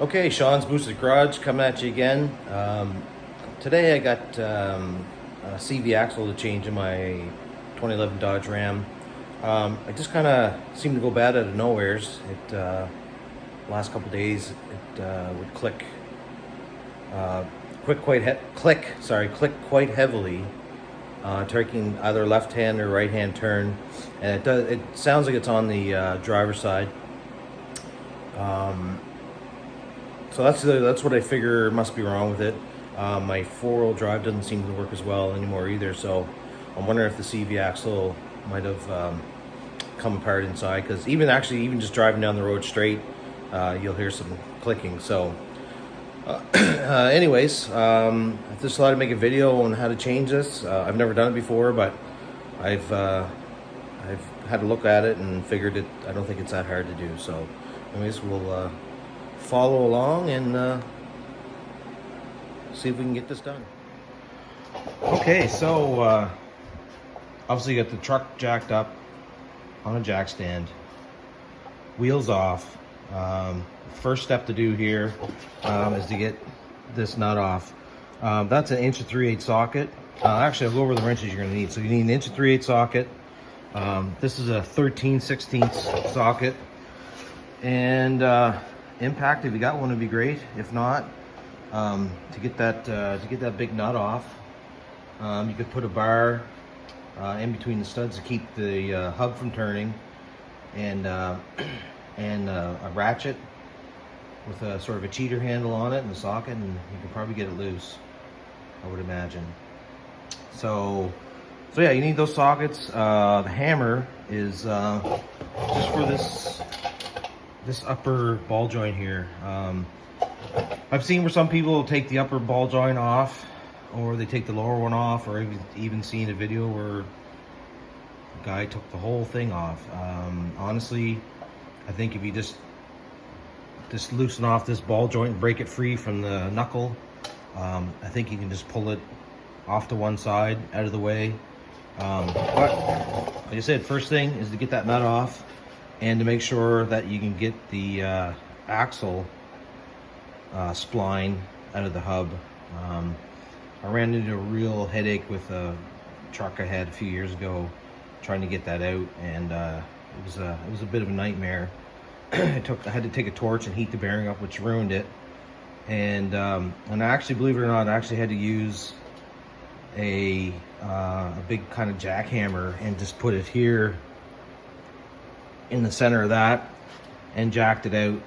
Okay, Sean's Boosted Garage coming at you again. Today I got a CV axle to change in my 2011 Dodge Ram. I just kind of seemed to go bad out of nowheres. Last couple days it would click, click quite heavily, taking either left hand or right hand turn, and it sounds like it's on the driver's side. So that's what I figure must be wrong with it. My four-wheel drive doesn't seem to work as well anymore either, so I'm wondering if the CV axle might have come apart inside, because even just driving down the road straight, you'll hear some clicking. So anyways, I just thought I'd make a video on how to change this. I've never done it before, but I've had to look at it and figured I don't think it's that hard to do. So anyways, we'll follow along and see if we can get this done. Okay, so obviously you got the truck jacked up on a jack stand, wheels off. First step to do here is to get this nut off. That's an 1 3/8 socket. Actually, I'll go over the wrenches you're going to need. So you need an 1 3/8 socket. This is a 13/16 socket, and impact, if you got one, would be great. If not, to get that big nut off, you could put a bar in between the studs to keep the hub from turning, and a ratchet with a sort of a cheater handle on it in the socket, and you can probably get it loose, I would imagine. So yeah, you need those sockets. The hammer is just for this upper ball joint here. I've seen where some people take the upper ball joint off, or they take the lower one off, or even seen a video where a guy took the whole thing off. Honestly, I think if you just loosen off this ball joint and break it free from the knuckle, I think you can just pull it off to one side, out of the way. But like I said, first thing is to get that nut off, and to make sure that you can get the axle spline out of the hub. I ran into a real headache with a truck I had a few years ago trying to get that out, and it was a bit of a nightmare. I had to take a torch and heat the bearing up, which ruined it. And I actually, believe it or not, I actually had to use a big kind of jackhammer and just put it here in the center of that and jacked it out.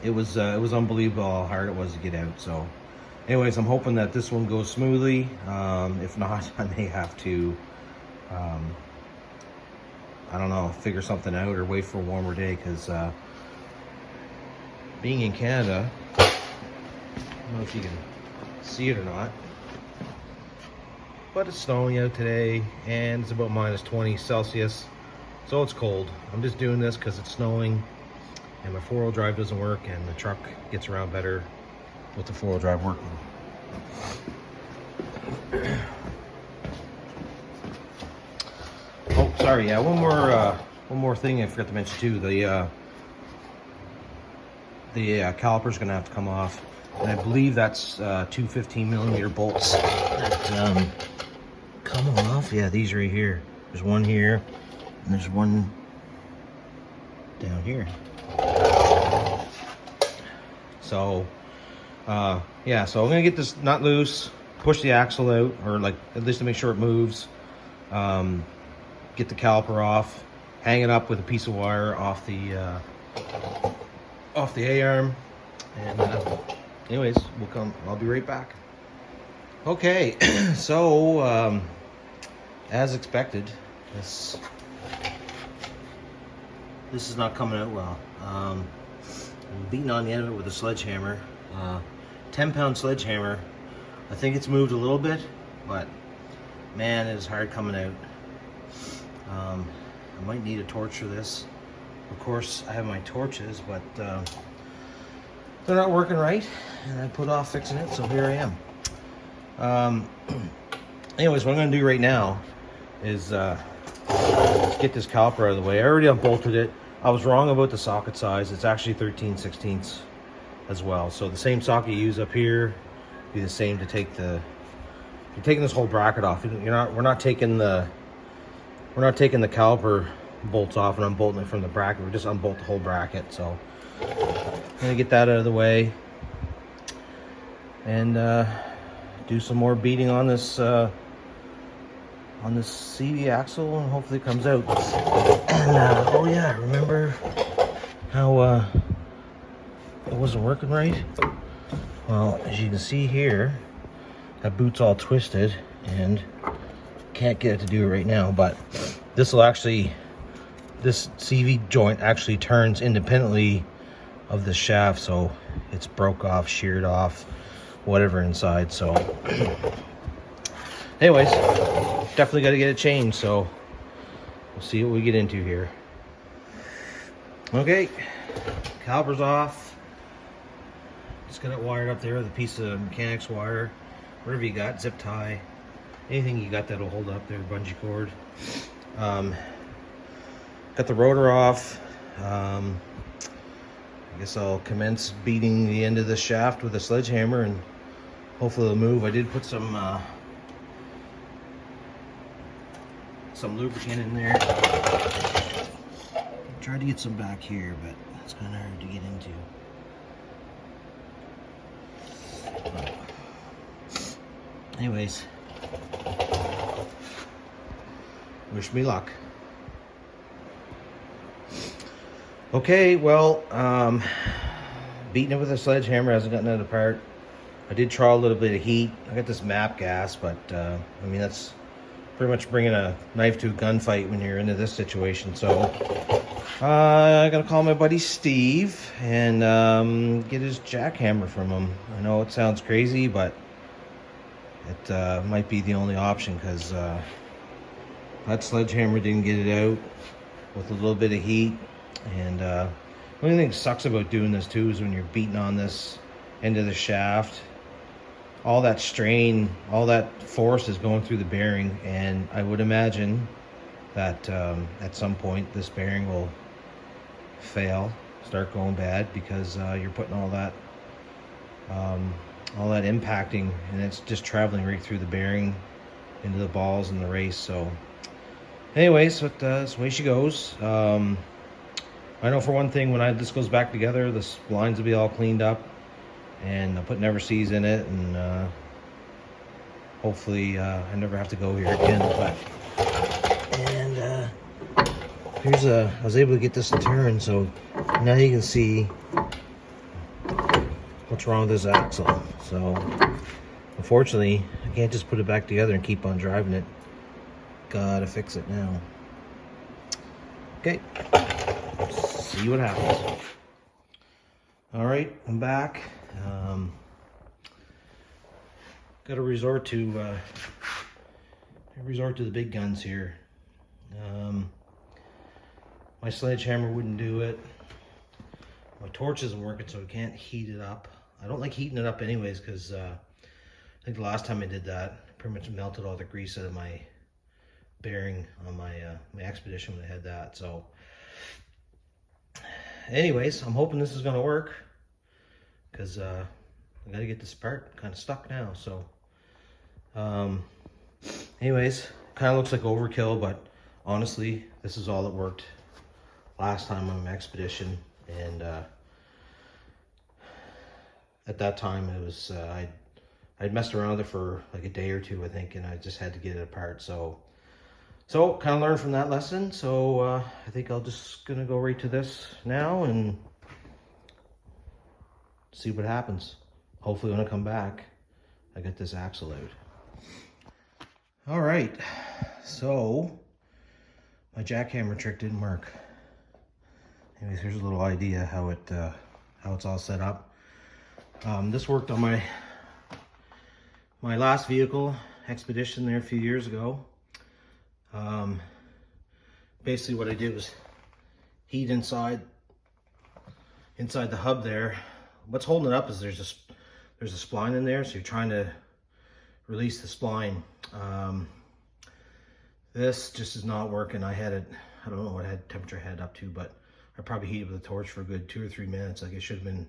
It was unbelievable how hard it was to get out. So anyways, I'm hoping that this one goes smoothly. If not, I may have to I don't know, figure something out or wait for a warmer day, because being in Canada, I don't know if you can see it or not, but it's snowing out today and it's about -20 Celsius, so it's cold. I'm just doing this because it's snowing and my four-wheel drive doesn't work, and the truck gets around better with the four-wheel drive working. Oh, sorry, yeah, one more thing I forgot to mention too. The caliper's gonna have to come off, and I believe that's 2 15mm bolts that come off. Yeah, these right here. There's one here, and there's one down here. So yeah, so I'm gonna get this nut loose, push the axle out, or like at least to make sure it moves. Get the caliper off, hang it up with a piece of wire off the A-arm, and anyways, I'll be right back. Okay, so as expected, this is not coming out well. I'm beating on the end of it with a sledgehammer, 10-pound sledgehammer. I think it's moved a little bit, but man, it is hard coming out. I might need a torch for this. Of course, I have my torches, but they're not working right, and I put off fixing it, so here I am. Anyways, what I'm going to do right now is get this caliper out of the way. I already unbolted it. I was wrong about the socket size. It's actually 13/16 as well. So the same socket you use up here, be the same to take the. You're taking this whole bracket off. We're not taking the caliper bolts off and unbolting it from the bracket. We're just unbolt the whole bracket. So I'm gonna get that out of the way and do some more beating on this CV axle, and hopefully it comes out. And oh yeah, remember how it wasn't working right? Well, as you can see here, that boot's all twisted and can't get it to do it right now, but this CV joint actually turns independently of the shaft, so it's broke off, sheared off, whatever inside. So anyways, definitely got to get it changed, so we'll see what we get into here. Okay, caliper's off. Just got it wired up there with a piece of mechanics wire, whatever you got, zip tie, anything you got that'll hold up there, bungee cord. Got the rotor off. I guess I'll commence beating the end of the shaft with a sledgehammer and hopefully it'll move. I did put some lubricant in there. Tried to get some back here, but it's kind of hard to get into. Anyways, wish me luck. Okay, well, beating it with a sledgehammer hasn't gotten it apart. I did try a little bit of heat. I got this MAP gas, but I mean, that's pretty much bringing a knife to a gunfight when you're into this situation. So I gotta call my buddy Steve and get his jackhammer from him. I know it sounds crazy, but it might be the only option, because that sledgehammer didn't get it out with a little bit of heat. And the only thing that sucks about doing this too is when you're beating on this end of the shaft, all that strain, all that force is going through the bearing, and I would imagine that at some point this bearing will fail, start going bad, because you're putting all that impacting, and it's just traveling right through the bearing into the balls in the race. So anyways, that's the way she goes. I know for one thing, when this goes back together, the lines will be all cleaned up, and I'll put never sees in it, and hopefully I never have to go here again. I was able to get this to turn, so now you can see what's wrong with this axle. So unfortunately, I can't just put it back together and keep on driving it. Gotta fix it now. Okay, see what happens. All right, I'm back. Got to resort to the big guns here. My sledgehammer wouldn't do it. My torch isn't working, so I can't heat it up. I don't like heating it up anyways, because I think the last time I did that, I pretty much melted all the grease out of my bearing on my Expedition when I had that. So anyways, I'm hoping this is going to work, because I got to get this part kind of stuck now. So anyways, kind of looks like overkill, but honestly, this is all that worked last time on my Expedition. And at that time, it was I'd messed around with it for like a day or two, I think, and I just had to get it apart. So kind of learned from that lesson. So I think I'll just gonna go right to this now and see what happens. Hopefully when I come back, I get this axle out. All right, so my jackhammer trick didn't work. Anyways, here's a little idea how it's all set up. This worked on my last vehicle, Expedition, there a few years ago. Basically what I did was heat inside the hub there. What's holding it up is there's a spline in there, so you're trying to release the spline. This just is not working. I don't know what temperature I had it up to, but I probably heated with a torch for a good 2 or 3 minutes. Like, it should have been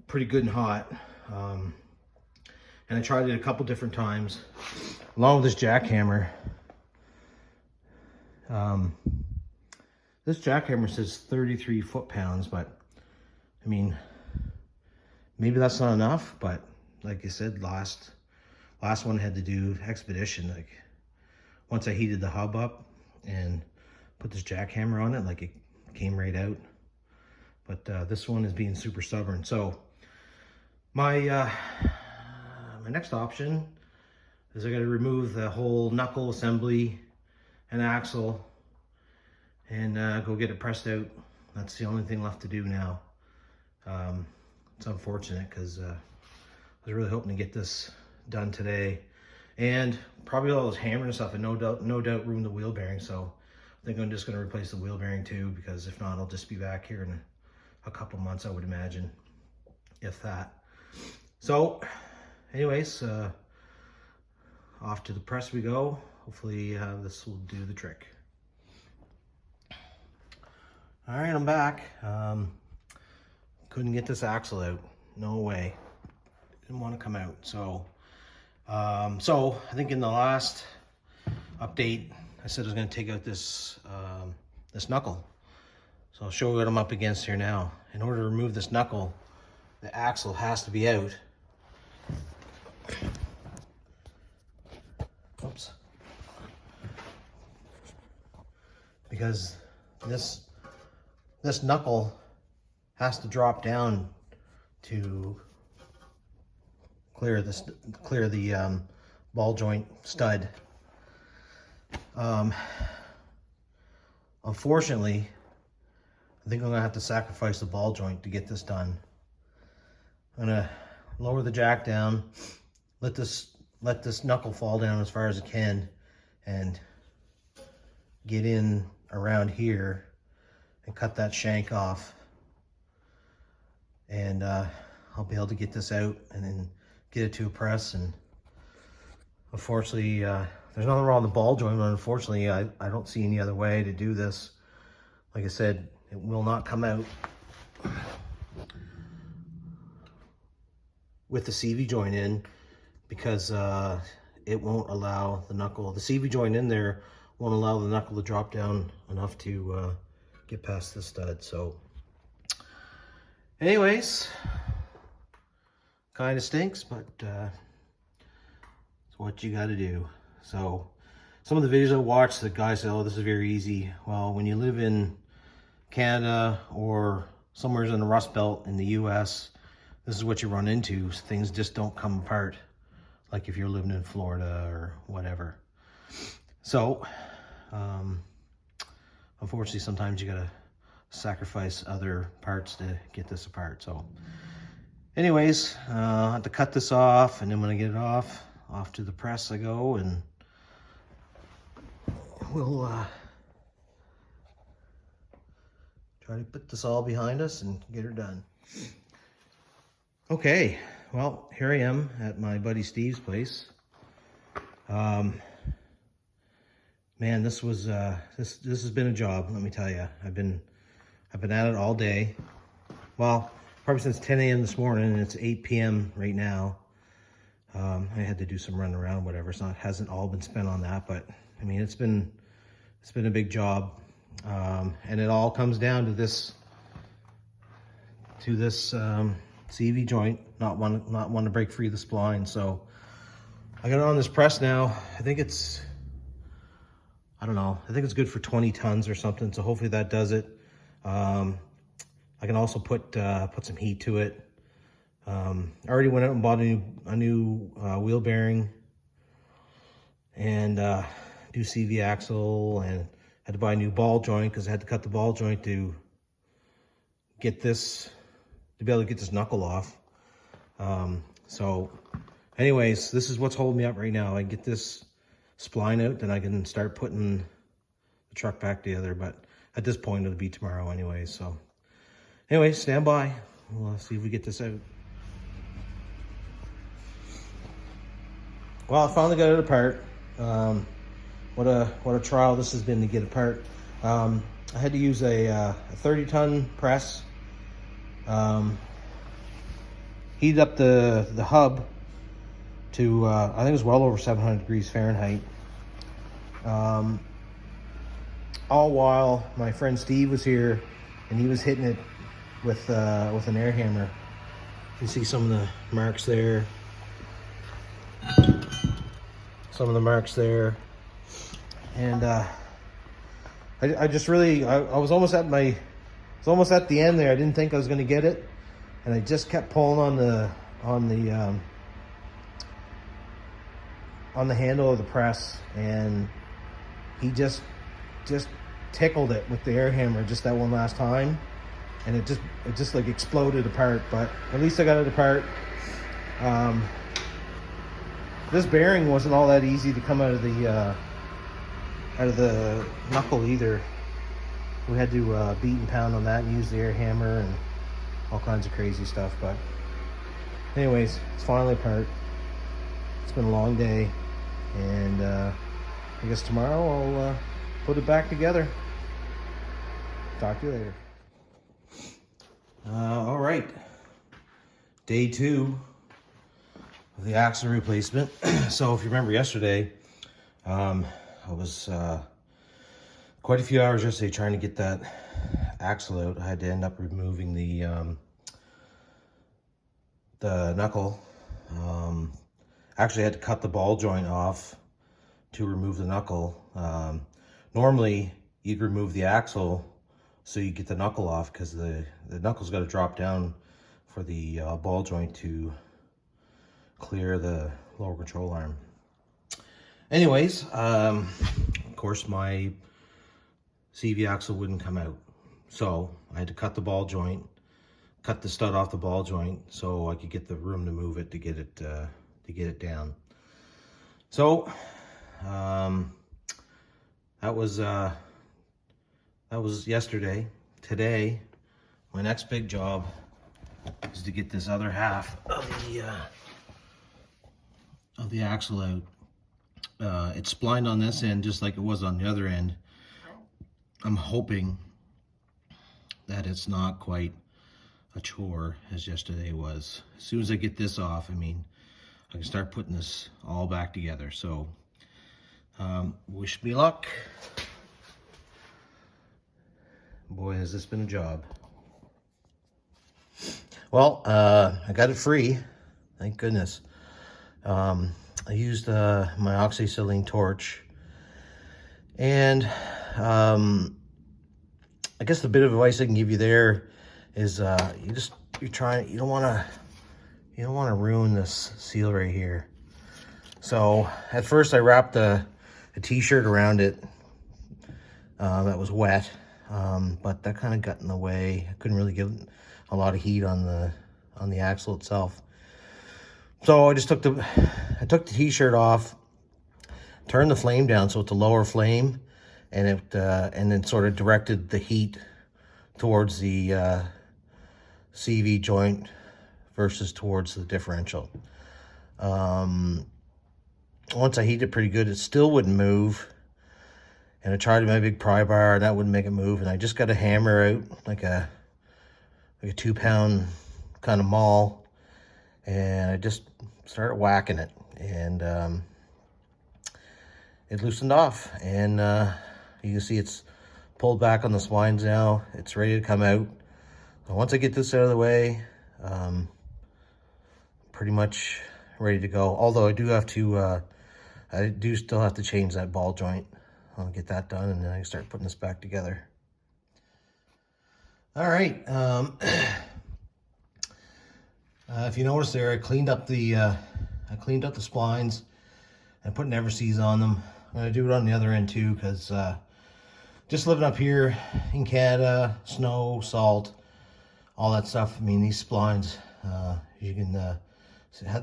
pretty good and hot. And I tried it a couple different times along with this jackhammer. This jackhammer says 33 foot-pounds, but I mean, maybe that's not enough. But like I said, last one had to do expedition. Like, once I heated the hub up and put this jackhammer on it, like, it came right out. But this one is being super stubborn. So my next option is I got to remove the whole knuckle assembly and axle and go get it pressed out. That's the only thing left to do now. It's unfortunate because I was really hoping to get this done today, and probably all those hammering and stuff, and no doubt ruined the wheel bearing. So I think I'm just going to replace the wheel bearing too, because if not, I'll just be back here in a couple months, I would imagine, if that. So anyways, off to the press we go. Hopefully this will do the trick. All right, I'm back. Couldn't get this axle out. No way. Didn't want to come out. So I think in the last update, I said I was going to take out this this knuckle. So I'll show you what I'm up against here now. In order to remove this knuckle, the axle has to be out. Oops. Because this knuckle has to drop down to clear the ball joint stud. Unfortunately, I think I'm gonna have to sacrifice the ball joint to get this done. I'm gonna lower the jack down, let this knuckle fall down as far as it can, and get in around here and cut that shank off. And I'll be able to get this out and then get it to a press. And unfortunately, there's nothing wrong with the ball joint, but unfortunately, I don't see any other way to do this. Like I said, it will not come out with the CV joint in, because it won't allow the CV joint in there won't allow the knuckle to drop down enough to get past the stud. So anyways, kind of stinks, but it's what you got to do. So some of the videos I watched, the guys say, oh, this is very easy. Well, when you live in Canada or somewhere in the Rust Belt in the US, this is what you run into. Things just don't come apart like if you're living in Florida or whatever. So unfortunately, sometimes you gotta sacrifice other parts to get this apart. So anyways, I'll have to cut this off, and then when I get it off to the press I go, and we'll try to put this all behind us and get her done. Okay, well, here I am at my buddy Steve's place. Man, this was this has been a job, let me tell you. I've been at it all day. Well, probably since 10 a.m. this morning, and it's 8 p.m. right now. I had to do some running around, whatever. Hasn't all been spent on that, but I mean, it's been a big job, and it all comes down to this CV joint not want to break free the spline. So I got it on this press now. I think it's good for 20 tons or something. So hopefully that does it. I can also put some heat to it. I already went out and bought a new wheel bearing and new CV axle, and had to buy a new ball joint because I had to cut the ball joint to be able to get this knuckle off. So anyways, this is what's holding me up right now. I get this spline out, then I can start putting the truck back together. But at this point, it'll be tomorrow anyway. So anyway, stand by. We'll see if we get this out. Well, I finally got it apart. What a trial this has been to get apart. I had to use a 30-ton press. Heated up the hub to, I think it was well over 700 degrees Fahrenheit. All while my friend Steve was here, and he was hitting it with an air hammer. You can see some of the marks there. Some of the marks there. And I just really, I was almost at the end there. I didn't think I was going to get it, and I just kept pulling on the handle of the press, and he just tickled it with the air hammer just that one last time, and it just like exploded apart. But at least I got it apart. This bearing wasn't all that easy to come out of the knuckle either. We had to beat and pound on that and use the air hammer and all kinds of crazy stuff. But anyways, it's finally apart. It's been a long day, and I guess tomorrow I'll put it back together. Talk to you later. All right, day 2 of the axle replacement. So if you remember yesterday, I was quite a few hours yesterday trying to get that axle out. I had to end up removing the knuckle. Actually, I had to cut the ball joint off to remove the knuckle. Normally, you'd remove the axle so you get the knuckle off, because the knuckle's got to drop down for the ball joint to clear the lower control arm. Anyways, of course, my CV axle wouldn't come out, so I had to cut the ball joint, cut the stud off the ball joint, so I could get the room to move it to get it down. So that was yesterday. Today, my next big job is to get this other half of the axle out. It's splined on this end just like it was on the other end. I'm hoping that it's not quite a chore as yesterday was. As soon as I get this off, I mean, I can start putting this all back together. So wish me luck. Boy, has this been a job. Well, I got it free, thank goodness. I used my oxyacetylene torch, and I guess the bit of advice I can give you there is you don't want to ruin this seal right here. So at first I wrapped a t-shirt around it that was wet, but that kind of got in the way. I couldn't really get a lot of heat on the axle itself. So I just took the t-shirt off, turned the flame down so it's a lower flame, and then sort of directed the heat towards the CV joint versus towards the differential. Once I heated it pretty good, it still wouldn't move, and I tried my big pry bar, and that wouldn't make it move. And I just got a hammer out, like a 2-pound kind of maul, and I just started whacking it, and it loosened off, and you can see it's pulled back on the splines now. It's ready to come out. So once I get this out of the way, pretty much ready to go. Although I do still have to change that ball joint. I'll get that done, and then I can start putting this back together. All right. If you notice there, I cleaned up the splines and put Never-Seez on them. I'm gonna do it on the other end too, because just living up here in Canada, snow, salt, all that stuff. I mean, these splines, you can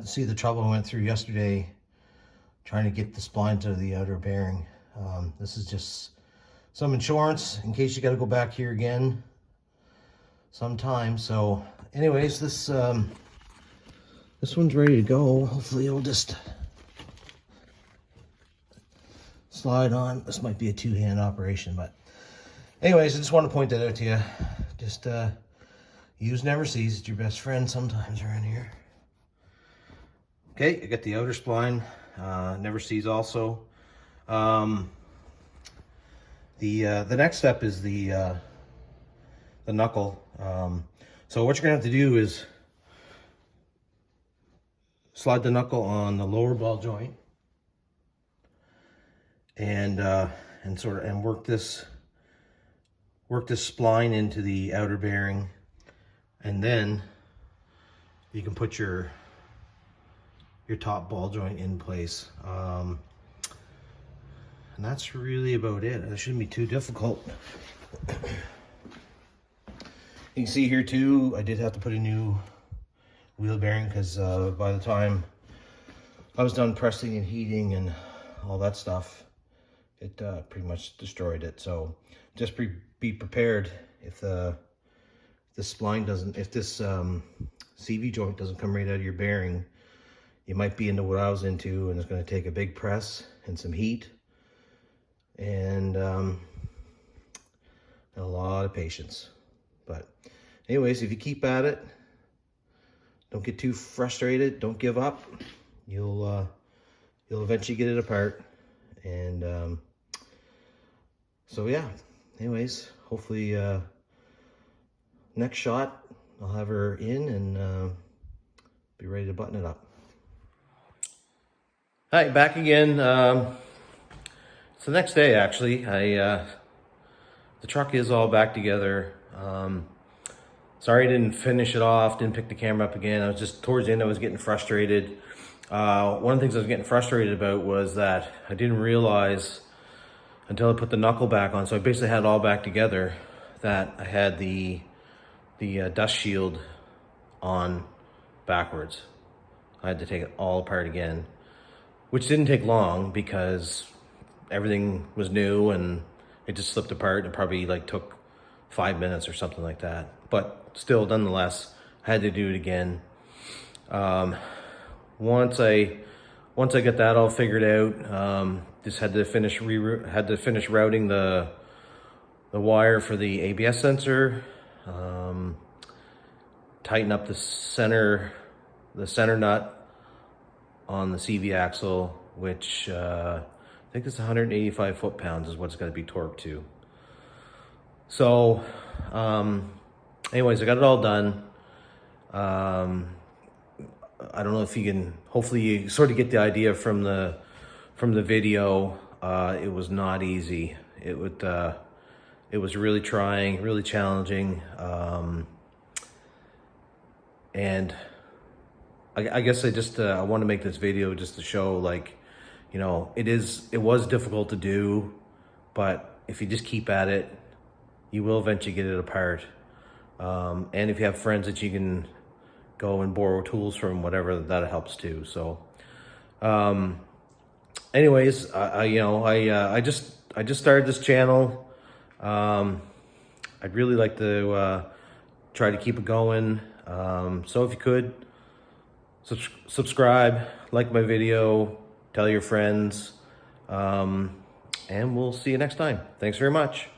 see the trouble I went through yesterday trying to get the splines out of the outer bearing. This is just some insurance in case you got to go back here again sometime. So anyways, this one's ready to go. Hopefully it'll just slide on. This might be a two-hand operation, but Anyways, I just want to point that out to you. Just use never sees. It's your best friend sometimes around here. Okay, I got the outer spline. Never sees also. The next step is the knuckle. So what you're gonna have to do is slide the knuckle on the lower ball joint and work this spline into the outer bearing, and then you can put your top ball joint in place. And that's really about it. It shouldn't be too difficult. You can see here too, I did have to put a new wheel bearing because by the time I was done pressing and heating and all that stuff, it pretty much destroyed it. So just be prepared if this spline doesn't, if this CV joint doesn't come right out of your bearing, you might be into what I was into, and it's going to take a big press and some heat and a lot of patience. But anyways, if you keep at it, don't get too frustrated, don't give up, you'll eventually get it apart. And so yeah, anyways, hopefully next shot I'll have her in and be ready to button it up. Hi, back again. It's the next day actually. The truck is all back together. Sorry I didn't finish it off, didn't pick the camera up again. I was just, towards the end I was getting frustrated. One of the things I was getting frustrated about was that I didn't realize until I put the knuckle back on, so I basically had it all back together, that I had the dust shield on backwards. I had to take it all apart again, which didn't take long because everything was new and it just slipped apart. It probably like took 5 minutes or something like that. But still, nonetheless, I had to do it again. Once I got that all figured out, just had to finish routing the wire for the ABS sensor, tighten up the center nut on the CV axle, which I think it's 185 foot-pounds is what it's got to be torqued to. So anyways, I got it all done. I don't know if you can, hopefully you sort of get the idea from the video. It was not easy. It was really trying, really challenging. And I guess I just I want to make this video just to show, like, you know, it was difficult to do, but if you just keep at it, you will eventually get it apart. And if you have friends that you can go and borrow tools from, whatever, that helps too. So anyways, I just started this channel. I'd really like to try to keep it going. So if you could subscribe, like my video, tell your friends, and we'll see you next time. Thanks very much.